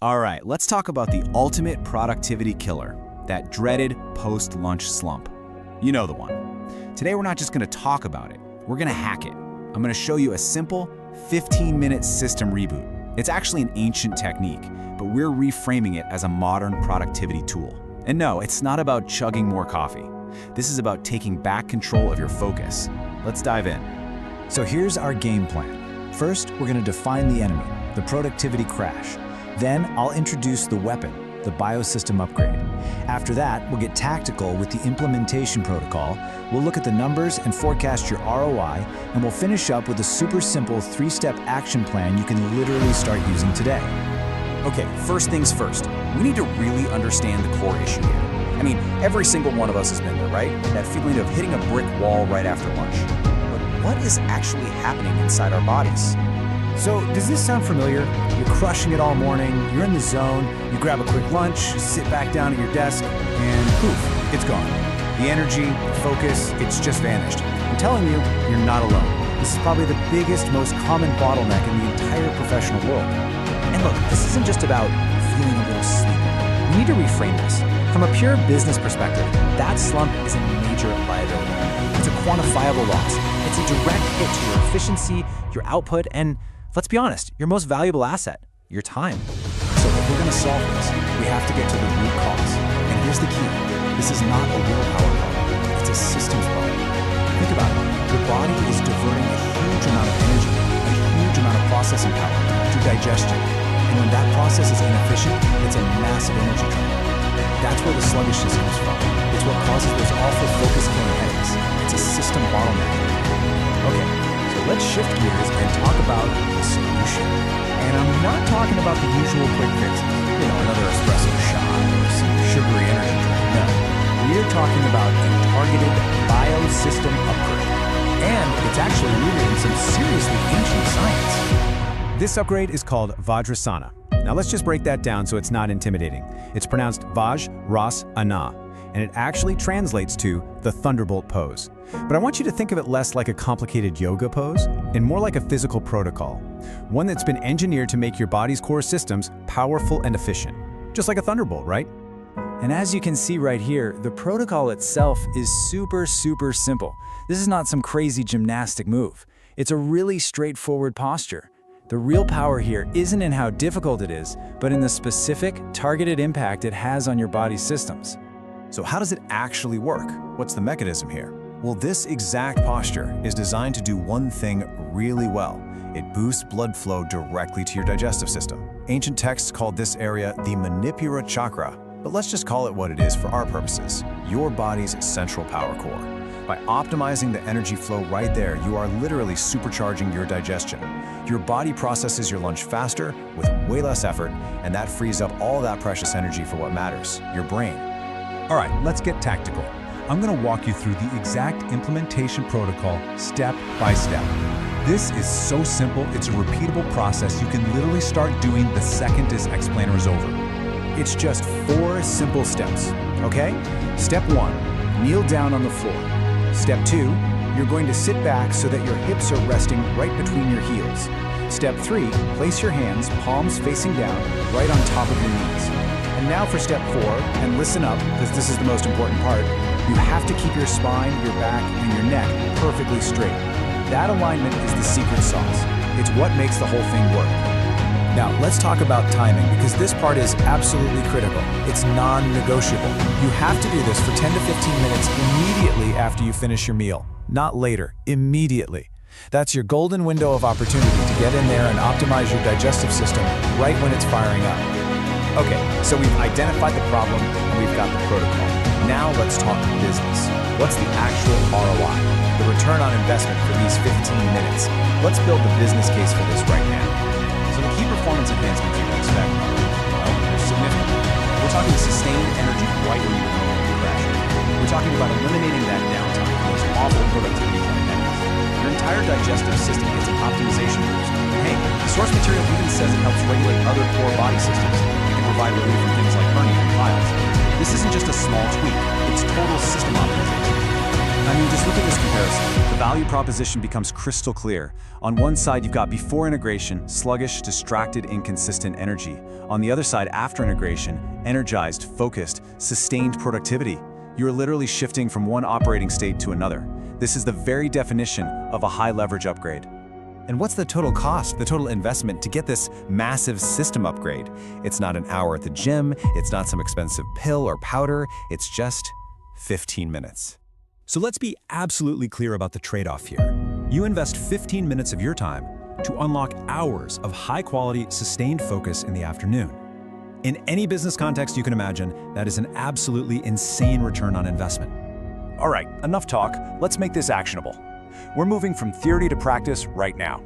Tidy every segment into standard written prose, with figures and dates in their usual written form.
All right, let's talk about the ultimate productivity killer, that dreaded post-lunch slump. You know the one. Today, we're not just gonna talk about it, we're gonna hack it. I'm gonna show you a simple 15-minute system reboot. It's actually an ancient technique, but we're reframing it as a modern productivity tool. And no, it's not about chugging more coffee. This is about taking back control of your focus. Let's dive in. So here's our game plan. First, we're going to define the enemy, the productivity crash. Then I'll introduce the weapon, the biosystem upgrade. After that, we'll get tactical with the implementation protocol. We'll look at the numbers and forecast your ROI, and we'll finish up with a super simple 3-step action plan you can literally start using today. Okay, first things first. We need to really understand the core issue here. I mean, every single one of us has been there, right? That feeling of hitting a brick wall right after lunch. But what is actually happening inside our bodies? So, does this sound familiar? You're crushing it all morning, you're in the zone, you grab a quick lunch, sit back down at your desk, and poof, it's gone. The energy, the focus, it's just vanished. I'm telling you, you're not alone. This is probably the biggest, most common bottleneck in the entire professional world. And look, this isn't just about feeling a little sleepy. We need to reframe this. From a pure business perspective, that slump is a major liability. It's a quantifiable loss. It's a direct hit to your efficiency, your output, and let's be honest, your most valuable asset, your time. So if we're gonna solve this, we have to get to the root cause. And here's the key. This is not a willpower problem. It's a systems problem. Think about it. Your body is diverting a huge amount of energy, a huge amount of processing power to digestion. And when that process is inefficient, it's a massive energy drain. That's where the sluggishness comes from. It's what causes those awful focus-killing headaches. It's a system bottleneck. Okay, so let's shift gears and talk about the solution. And I'm not talking about the usual quick fixes. Another espresso shot or some sugary energy drink. No, we're talking about a targeted biosystem upgrade. And it's actually rooted in some seriously ancient science. This upgrade is called Vajrasana. Now let's just break that down so it's not intimidating. It's pronounced Vajrasana, and it actually translates to the thunderbolt pose. But I want you to think of it less like a complicated yoga pose and more like a physical protocol, one that's been engineered to make your body's core systems powerful and efficient, just like a thunderbolt, right? And as you can see right here, the protocol itself is super simple. This is not some crazy gymnastic move. It's a really straightforward posture. The real power here isn't in how difficult it is, but in the specific, targeted impact it has on your body's systems. So how does it actually work? What's the mechanism here? Well, this exact posture is designed to do one thing really well. It boosts blood flow directly to your digestive system. Ancient texts called this area the Manipura chakra, but let's just call it what it is for our purposes, your body's central power core. By optimizing the energy flow right there, you are literally supercharging your digestion. Your body processes your lunch faster with way less effort, and that frees up all that precious energy for what matters, your brain. All right, let's get tactical. I'm gonna walk you through the exact implementation protocol step by step. This is so simple, it's a repeatable process you can literally start doing the second this explainer is over. It's just 4 simple steps, okay? Step 1, kneel down on the floor. Step 2, you're going to sit back so that your hips are resting right between your heels. Step 3, place your hands, palms facing down, right on top of your knees. And now for step 4, and listen up, because this is the most important part, you have to keep your spine, your back, and your neck perfectly straight. That alignment is the secret sauce. It's what makes the whole thing work. Now, let's talk about timing, because this part is absolutely critical. It's non-negotiable. You have to do this for 10 to 15 minutes immediately after you finish your meal. Not later, immediately. That's your golden window of opportunity to get in there and optimize your digestive system right when it's firing up. Okay, so we've identified the problem and we've got the protocol. Now let's talk business. What's the actual ROI? The return on investment for these 15 minutes. Let's build the business case for this right now. So the key performance enhancements you can expect are, well, they're significant. We're talking sustained energy right when you're normally crashing. We're talking about eliminating that downtime from those awful productivity fundamentals. Your entire digestive system gets an optimization boost. And hey, the source material even says it helps regulate other core body systems. It can provide relief from things like hernia and piles. This isn't just a small tweak, it's total system optimization. I mean, just look at this comparison. The value proposition becomes crystal clear. On one side, you've got before integration, sluggish, distracted, inconsistent energy. On the other side, after integration, energized, focused, sustained productivity. You're literally shifting from one operating state to another. This is the very definition of a high leverage upgrade. And what's the total cost, the total investment to get this massive system upgrade? It's not an hour at the gym, it's not some expensive pill or powder, it's just 15 minutes. So let's be absolutely clear about the trade-off here. You invest 15 minutes of your time to unlock hours of high-quality, sustained focus in the afternoon. In any business context you can imagine, that is an absolutely insane return on investment. All right, enough talk. Let's make this actionable. We're moving from theory to practice right now.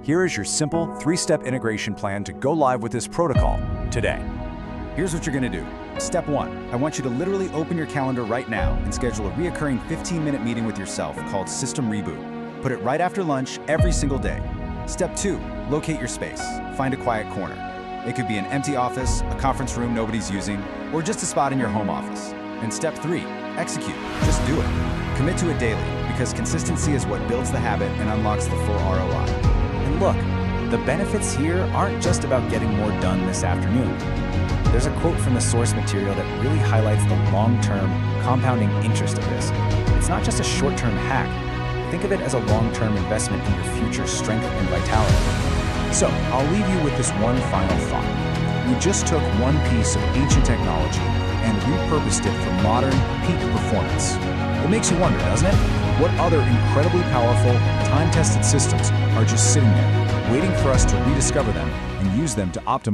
Here is your simple 3-step integration plan to go live with this protocol today. Here's what you're gonna do. Step 1, I want you to literally open your calendar right now and schedule a reoccurring 15-minute meeting with yourself called System Reboot. Put it right after lunch every single day. Step 2, locate your space. Find a quiet corner. It could be an empty office, a conference room nobody's using, or just a spot in your home office. And step 3, execute. Just do it. Commit to it daily, because consistency is what builds the habit and unlocks the full ROI. And look, the benefits here aren't just about getting more done this afternoon. There's a quote from the source material that really highlights the long-term, compounding interest of this. It's not just a short-term hack. Think of it as a long-term investment in your future strength and vitality. So, I'll leave you with this one final thought. We just took one piece of ancient technology and repurposed it for modern, peak performance. It makes you wonder, doesn't it? What other incredibly powerful, time-tested systems are just sitting there, waiting for us to rediscover them and use them to optimize